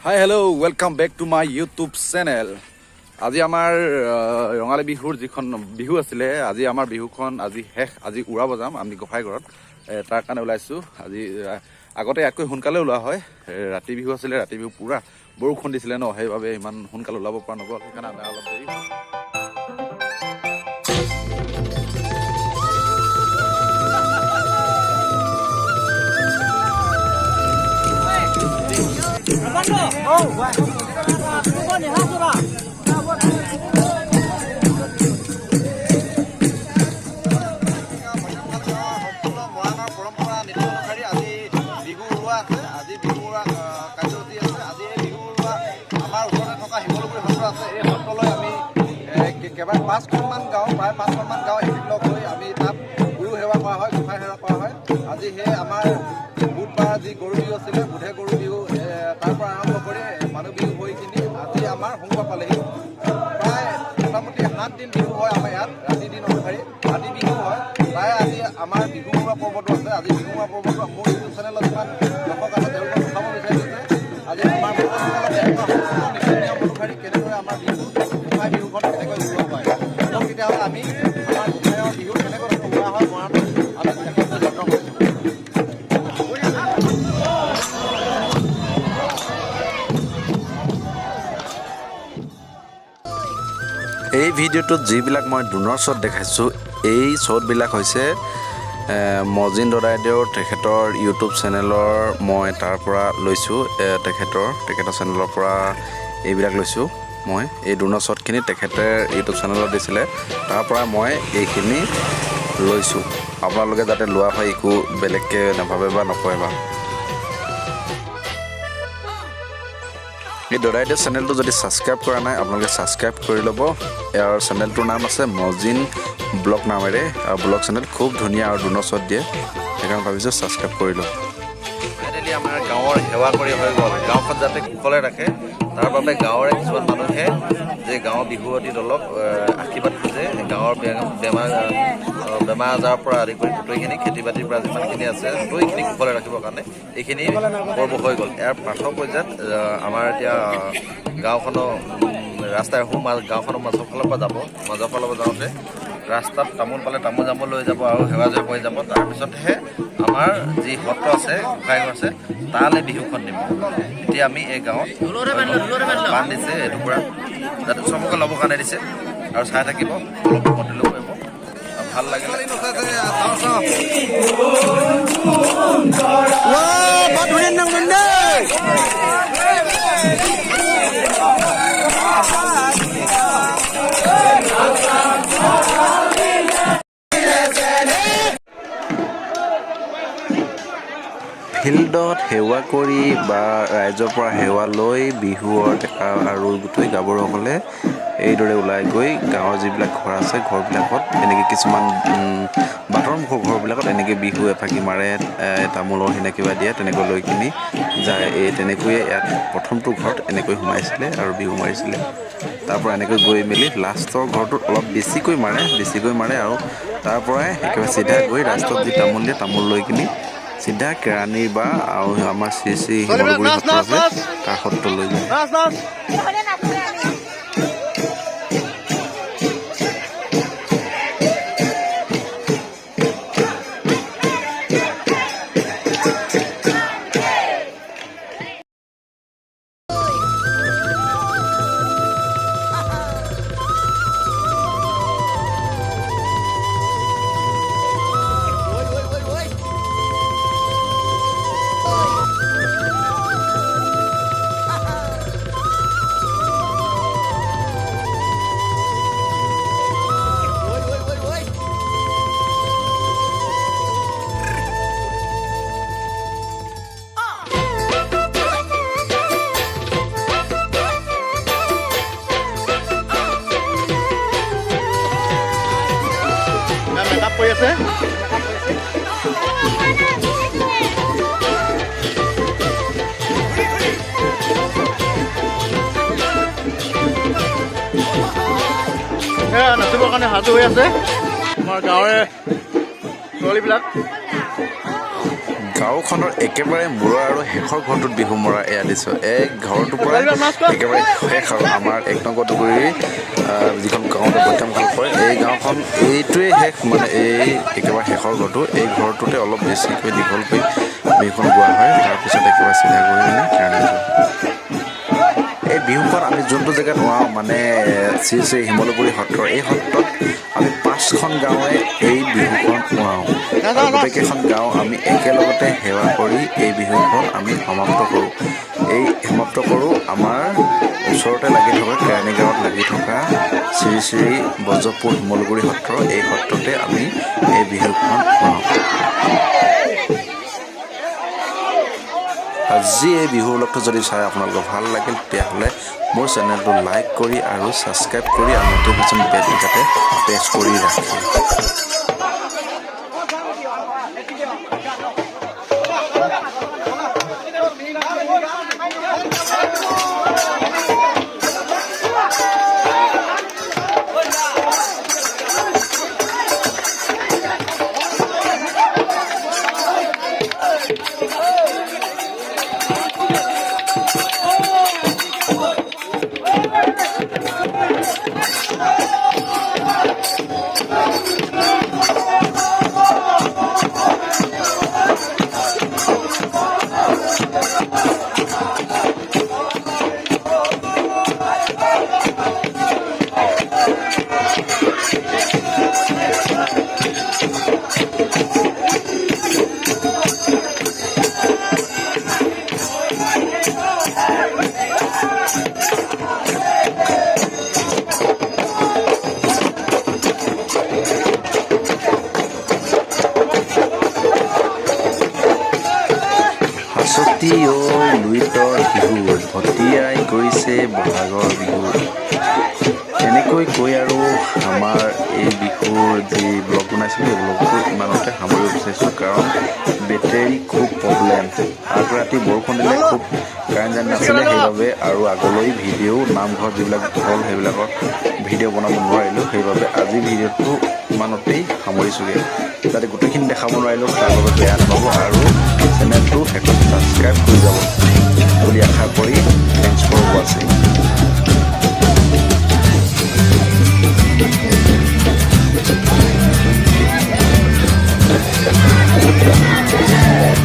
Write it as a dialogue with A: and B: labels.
A: High hello' welcome back to my YouTube channel. আজি আমাৰ ৰঙালী বিহুৰ যিখন বিহু আছিলে, আজি আমাৰ বিহুখন আজি শেষ। আজি উৰাব যাম আমি গোসাঁইঘৰত, তাৰ কাৰণে ওলাইছোঁ। আজি আগতে ইয়াতকৈ সোনকালে ওলোৱা হয়। ৰাতি বিহু আছিলে, ৰাতি বিহু পূৰা বৰষুণ দিছিলে ন, সেইবাবে ইমান সোনকালে ওলাব পৰা নগ'ল, সেইকাৰণে আমি অলপ দেৰি
B: কেৱল 5খনমান গাঁও, প্ৰায় 5খনমান গাঁও একেলগ লগ হৈ আমি তাত গুৰু সেৱা কৰা হয়, গোসাঁই সেৱা কৰা হয়। আজি সেই আমাৰ বুধবাৰ যি গৰু বিহু আছিলে, বুধে গৰু বিহু, তাৰ পৰা আৰম্ভ কৰি মানুহ বিহু হৈ কিনি আজি আমাৰ সোমবাৰ পালেহি। প্ৰায় মোটামুটি 7 দিন বিহু হয় আমাৰ ইয়াত, ৰাতি দিন অনুসৰি ৰাতি বিহু হয়। প্ৰায় আজি আমাৰ বিহু মৰা পৰ্বটো আছে। আজি বিহু মৰা পৰ্বটো মোৰ ইউটিউব চেনেলত যিমান দৰ্শক আছে তেওঁলোকক দেখাব বিচাৰিছে। আজি আমাৰ ভকতসকলে নীতি নিয়ম অনুসৰি কেনেদৰে আমাৰ বিহু গোসাঁই বিহুখন কেনেকৈ উলিওৱা হয়, তেতিয়াহ'লে আমি আমাৰ গোসাঁইৰ বিহু কেনেকৈ উলিওৱা হয় মৰাণত আমি দেখাবলৈ যত্ন কৰিছোঁ।
C: এই ভিডিঅ'টোত যিবিলাক মই ড্ৰোনৰ শ্বট দেখাইছোঁ, এই শ্বটবিলাক হৈছে মজিন দদাইদেউ তেখেতৰ ইউটিউব চেনেলৰ, মই তাৰ পৰা লৈছোঁ। তেখেতৰ চেনেলৰ পৰা এইবিলাক লৈছোঁ। মই এই ড্ৰোনৰ শ্বটখিনি তেখেতে ইউটিউব চেনেলত দিছিলে, তাৰ পৰা মই এইখিনি লৈছোঁ। আপোনালোকে যাতে লোৱা হয় একো বেলেগকৈ নাভাবে বা নকয় বা। এই দদাইদেউ চেনেলটো যদি ছাবস্ক্ৰাইব কৰা নাই, আপোনালোকে ছাবস্ক্ৰাইব কৰি ল'ব। ইয়াৰ চেনেলটোৰ নাম আছে মজিন ব্লগ নামেৰে, আৰু ব্লগ চেনেল খুব ধুনীয়া আৰু ড্ৰোনৰ শ্বট দিয়ে, সেইকাৰণে ভাবিছোঁ ছাবস্ক্ৰাইব কৰি লওক।
A: ফাইনেলি আমাৰ গাঁৱৰ সেৱা কৰি হৈ গ'ল। গাঁওখন যাতে কুশলে ৰাখে তাৰ বাবে গাঁৱৰে কিছুমান মানুহে যে গাঁৱৰ বিহুৱতী দলক আশীৰ্বাদ খোজে। গাঁৱৰ বেমাৰ আজাৰৰ পৰা আদি কৰি গোটেইখিনি খেতি বাতিৰ পৰা যিমানখিনি আছে গোটেইখিনি কুশলে ৰাখিবৰ কাৰণে এইখিনি পৰ্ব হৈ গ'ল। ইয়াৰ প্ৰাথমিক পৰ্যায়ত আমাৰ এতিয়া গাঁওখনৰ ৰাস্তাই গাঁওখনৰ মাজৰ ফালৰ পৰা যাব। মাজৰ ফালৰ পৰা যাওঁতে ৰাস্তাত তামোল পালে তামোল জামুল লৈ যাব আৰু সেৱা জয় হৈ যাব। তাৰপিছতহে আমাৰ যি সত্ৰ আছে, গোসাঁইঘৰ আছে, তালৈ বিহুখন নিব। এতিয়া আমি এই গাঁৱত বান্ধ দিছে এটুকুৰা, যাতে চবকে ল'বৰ কাৰণে দিছে আৰু চাই থাকিব, অলপ মতিলো কৰিব ভাল লাগিলে।
C: ফিল্ডত সেৱা কৰি বা ৰাইজৰ পৰা সেৱা লৈ বিহুৰ ডেকা আৰু গোটেই গাভৰুসকলে এইদৰে ওলাই গৈ গাঁৱৰ যিবিলাক ঘৰ আছে, ঘৰবিলাকত এনেকৈ কিছুমান বাটৰ মুখৰ ঘৰবিলাকত এনেকৈ বিহু এফাকি মাৰে, তামোলৰ সিনে কিবা দিয়ে, তেনেকৈ লৈ কিনি যায়। তেনেকৈয়ে ইয়াত প্ৰথমটো ঘৰত এনেকৈ সোমাইছিলে আৰু বিহু মাৰিছিলে। তাৰ পৰা এনেকৈ গৈ মেলি লাষ্টৰ ঘৰটোত অলপ বেছিকৈ মাৰে আৰু তাৰ পৰাই একেবাৰে চিধা গৈ ৰাস্তাত যি তামোল দিয়ে, তামোল লৈ কিনি চিধা কেৰাণী বা আৰু আমাৰ শ্ৰী শ্ৰী শিমলুগুৰি সত্ৰ আছে তাৰ সত্ৰ লৈ যায়।
B: মেকআপ কৰি আছে। নাচিবৰ কাৰণে সাজু হৈ আছে আমাৰ গাঁৱৰে ছোৱালীবিলাক।
C: গাঁওখনৰ একেবাৰে মূৰৰ আৰু শেষৰ ঘৰটোত বিহু মৰা এয়া দৃশ্য এই ঘৰটোৰ পৰা একেবাৰে শেষ আৰু আমাৰ 1 নং কটগুৰিৰ যিখন গাঁৱত বৈঠাম খাল পৰে এই গাঁওখন এইটোৱে শেষ মানে এই একেবাৰে শেষৰ ঘৰটো এই ঘৰটোতে অলপ বেছিকৈ দীঘলকৈ বিহুখন গোৱা হয় তাৰপিছত একেবাৰে চিধা কৰি মানে কেৰাণী যোৱা এই বিহুখন আমি যোনটো জেগাত নোৱাওঁ মানে শ্ৰী শ্ৰী শিমলুগুৰি সত্ৰ এই সত্ৰত আমি 5খন গাঁৱে এই বিহুখন নোৱাওঁ গোটেইকেইখন গাঁও আমি একেলগতে সেৱা কৰি এই বিহুখন আমি সমাপ্ত কৰোঁ আমাৰ ওচৰতে লাগি থকা কেৰাণী গাঁৱত লাগি থকা শ্ৰী শ্ৰী বজ্ৰপুৰ শিমলুগুৰি সত্ৰ এই সত্ৰতে আমি এই বিহুখন নোৱাওঁ আজি এই বিহু ব্লগটো যদি চাই আপোনালোকৰ ভাল লাগিল তেতিয়াহ'লে মোৰ চেনেলটো লাইক কৰি আৰু ছাবস্ক্ৰাইব কৰি আৰু নটিফিকেশ্যন বেলটো যাতে প্ৰেছ কৰি ৰাখে হাঁচতি ঐ লুইতৰ বিহু ভটিয়াই গৈছে বহাগৰ বিহু এনেকৈ কৈ আৰু আমাৰ এই বিহুৰ যি ব্লগ বনাইছিলোঁ এই ব্লগটো ইমানতে সামৰিব বিচাৰিছোঁ কাৰণ বেটেৰী খুব প্ৰব্লেম আগৰ ৰাতি বৰষুণ দিলে খুব কাৰেণ্ট নাছিলে সেইবাবে আৰু আগলৈ ভিডিঅ' নামঘৰত যিবিলাক হ'ল সেইবিলাকৰ ভিডিঅ' বনাব নোৱাৰিলোঁ সেইবাবে আজি ভিডিঅ'টো ইমানতেই সামৰিছোঁগৈ যাতে গোটেইখিনি দেখাব নোৱাৰিলোঁ তাৰ বাবে বেয়া নাপাব আৰু চেনেলটো ছাবস্ক্ৰাইব কৰি যাব বুলি আশা কৰি থেংকছ ফৰ ৱাচিং